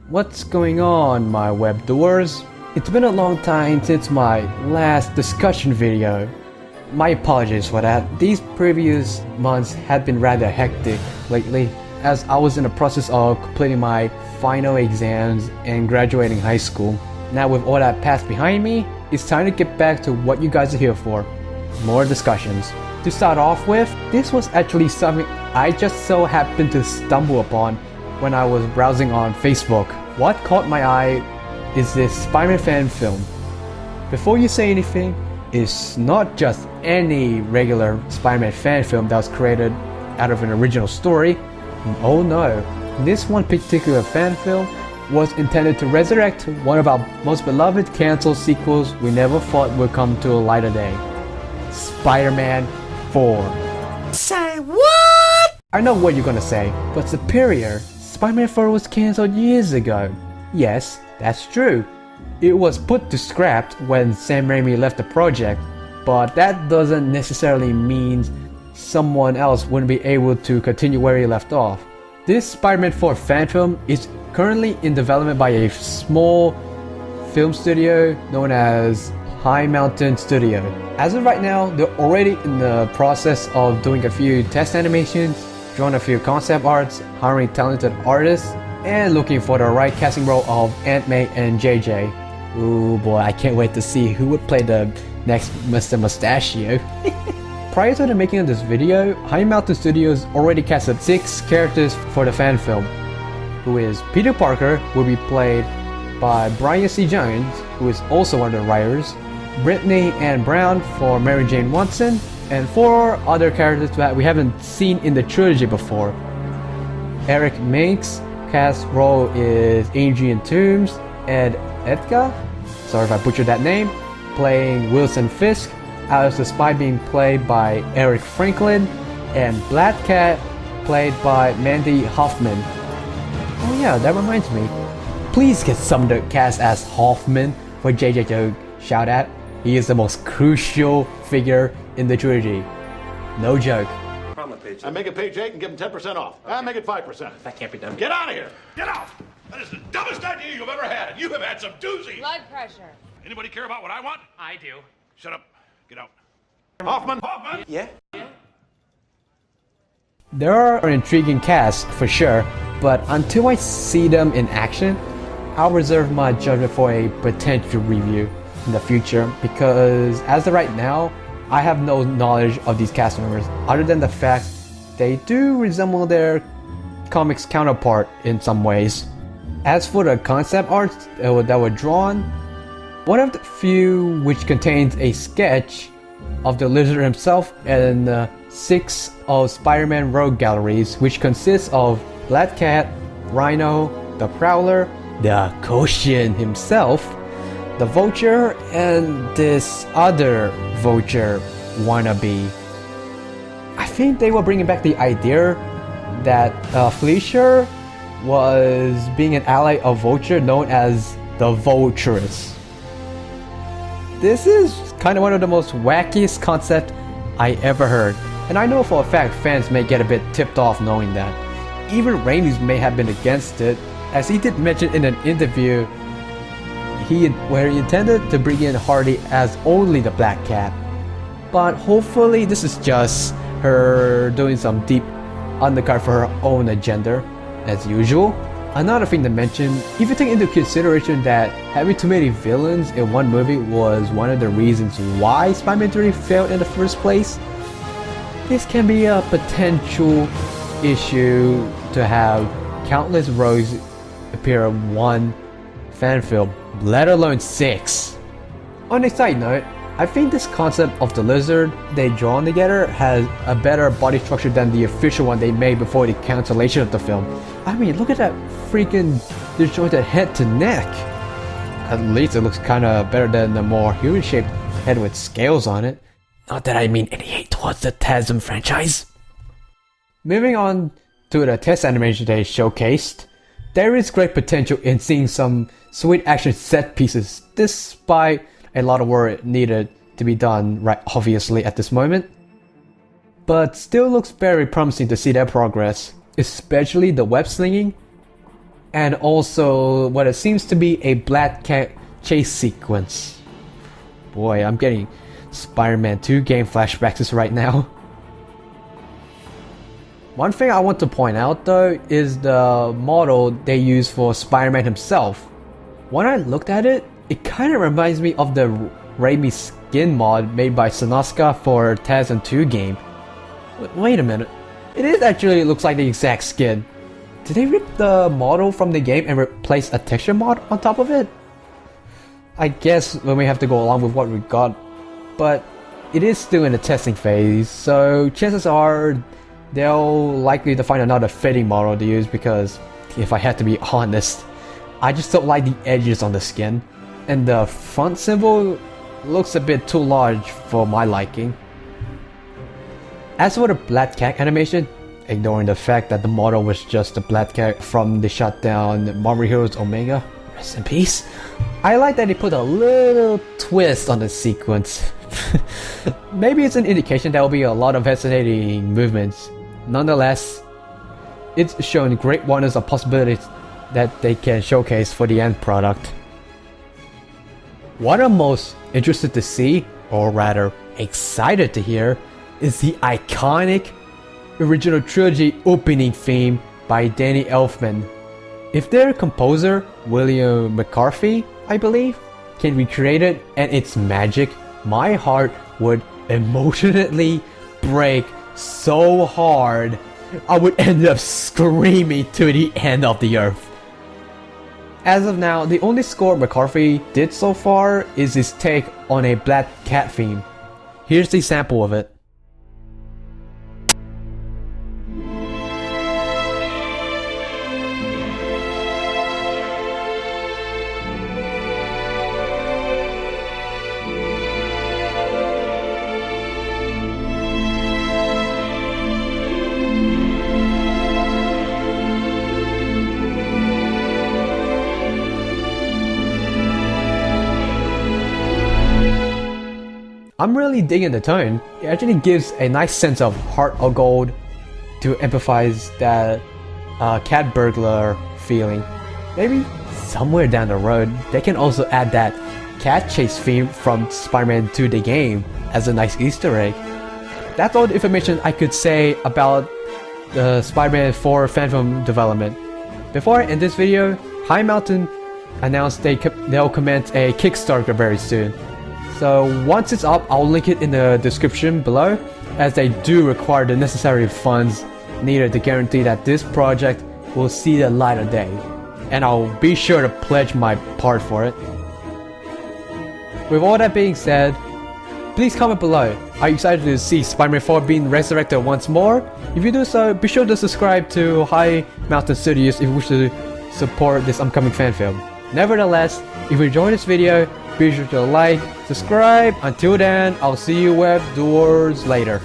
What's going on, my web doers? It's been a long time since my last discussion video. My apologies for that. These previous months had been rather hectic lately, as I was in the process of completing my final exams and graduating high school. Now with all that past behind me, it's time to get back to what you guys are here for. More discussions. To start off with, this was actually something I just so happened to stumble upon when I was browsing on Facebook. What caught my eye is this Spider-Man fan film. Before you say anything, it's not just any regular Spider-Man fan film that was created out of an original story. Oh no, this one particular fan film was intended to resurrect one of our most beloved cancelled sequels we never thought would come to a lighter day. Spider-Man 4. Say what? I know what you're gonna say, but Superior, Spider-Man 4 was cancelled years ago. Yes, that's true. It was put to scrap when Sam Raimi left the project, but that doesn't necessarily mean someone else wouldn't be able to continue where he left off. This Spider-Man 4 fan film is currently in development by a small film studio known as High Mountain Studio. As of right now, they're already in the process of doing a few test animations, drawing a few concept arts, hiring talented artists, and looking for the right casting role of Aunt May and JJ. Ooh boy, I can't wait to see who would play the next Mr. Mustachio. Prior to the making of this video, High Mountain Studios already casted 6 characters for the fan film, who is Peter Parker, will be played by Brian C. Jones, who is also one of the writers, Brittany Ann Brown for Mary Jane Watson, and 4 other characters that we haven't seen in the trilogy before. Eric Minks cast role is Adrian Toombs, Ed Edgar, sorry if I butchered that name, playing Wilson Fisk, Alice the Spy being played by Eric Franklin, and Black Cat played by Mandy Hoffman. Oh yeah, that reminds me. Please get some of the cast as Hoffman for JJ to shout at. He is the most crucial figure in the trilogy. No joke. I make it page 8 and give them 10% off. I make it 5%. That can't be done. Get out of here! Get out! That is the dumbest idea you've ever had. You have had some doozies. Blood pressure. Anybody care about what I want? I do. Shut up. Get out. Hoffman! Hoffman! Yeah? There are an intriguing cast for sure, but until I see them in action, I'll reserve my judgment for a potential review in the future, because as of right now, I have no knowledge of these cast members other than the fact they do resemble their comics counterpart in some ways. As for the concept arts that were drawn, one of the few which contains a sketch of the Lizard himself and 6 of Spider-Man Rogue galleries, which consists of Black Cat, Rhino, the Prowler, the Koshian himself, the Vulture, and this other Vulture wannabe. I think they were bringing back the idea that Fleischer was being an ally of Vulture known as the Vulturous. This is kind of one of the most wackiest concepts I ever heard, and I know for a fact fans may get a bit tipped off knowing that. Even Raimi may have been against it, as he did mention in an interview where he intended to bring in Hardy as only the Black Cat. But hopefully this is just her doing some deep undercut for her own agenda, as usual. Another thing to mention, if you take into consideration that having too many villains in one movie was one of the reasons why Spider-Man 3 failed in the first place, this can be a potential issue to have countless rogues appear in one fan film, let alone 6. On a side note, I think this concept of the Lizard they drawn together has a better body structure than the official one they made before the cancellation of the film. I mean, look at that freaking disjointed head to neck. At least it looks kinda better than the more human-shaped head with scales on it. Not that I mean any hate towards the TASM franchise. Moving on to the test animation they showcased, there is great potential in seeing some sweet action set pieces, despite a lot of work needed to be done right obviously at this moment. But still looks very promising to see their progress, especially the web slinging and also what it seems to be a black cat chase sequence. Boy, I'm getting Spider-Man 2 game flashbacks right now. One thing I want to point out though is the model they use for Spider-Man himself. When I looked at it, it kind of reminds me of the Raimi skin mod made by Sonoska for Tarzan 2 game. Wait a minute, it actually looks like the exact skin. Did they rip the model from the game and replace a texture mod on top of it? I guess we may have to go along with what we got, but it is still in the testing phase, so chances are they'll likely to find another fitting model to use, because if I had to be honest, I just don't like the edges on the skin, and the front symbol looks a bit too large for my liking. As for the Black Cat animation, ignoring the fact that the model was just a Black Cat from the shutdown Marvel Heroes Omega, rest in peace, I like that they put a little twist on the sequence. Maybe it's an indication there will be a lot of fascinating movements. Nonetheless, it's shown great wonders of possibilities that they can showcase for the end product. What I'm most interested to see, or rather excited to hear, is the iconic original trilogy opening theme by Danny Elfman. If their composer, William McCarthy, I believe, can recreate it and its magic, my heart would emotionally break so hard I would end up screaming to the end of the earth. As of now, the only score McCarthy did so far is his take on a Black Cat theme. Here's the sample of it. I'm really digging the tone. It actually gives a nice sense of heart of gold to empathize that cat burglar feeling. Maybe somewhere down the road they can also add that cat chase theme from Spider-Man 2 the game as a nice Easter egg. That's all the information I could say about the Spider-Man 4 Phantom development. Before I end this video, High Mountain announced they'll commence a Kickstarter very soon. So once it's up, I'll link it in the description below, as they do require the necessary funds needed to guarantee that this project will see the light of day. And I'll be sure to pledge my part for it. With all that being said, please comment below. Are you excited to see Spider-Man 4 being resurrected once more? If you do so, be sure to subscribe to High Mountain Studios if you wish to support this upcoming fan film. Nevertheless, if you enjoyed this video, be sure to like, subscribe. Until then, I'll see you web doers later.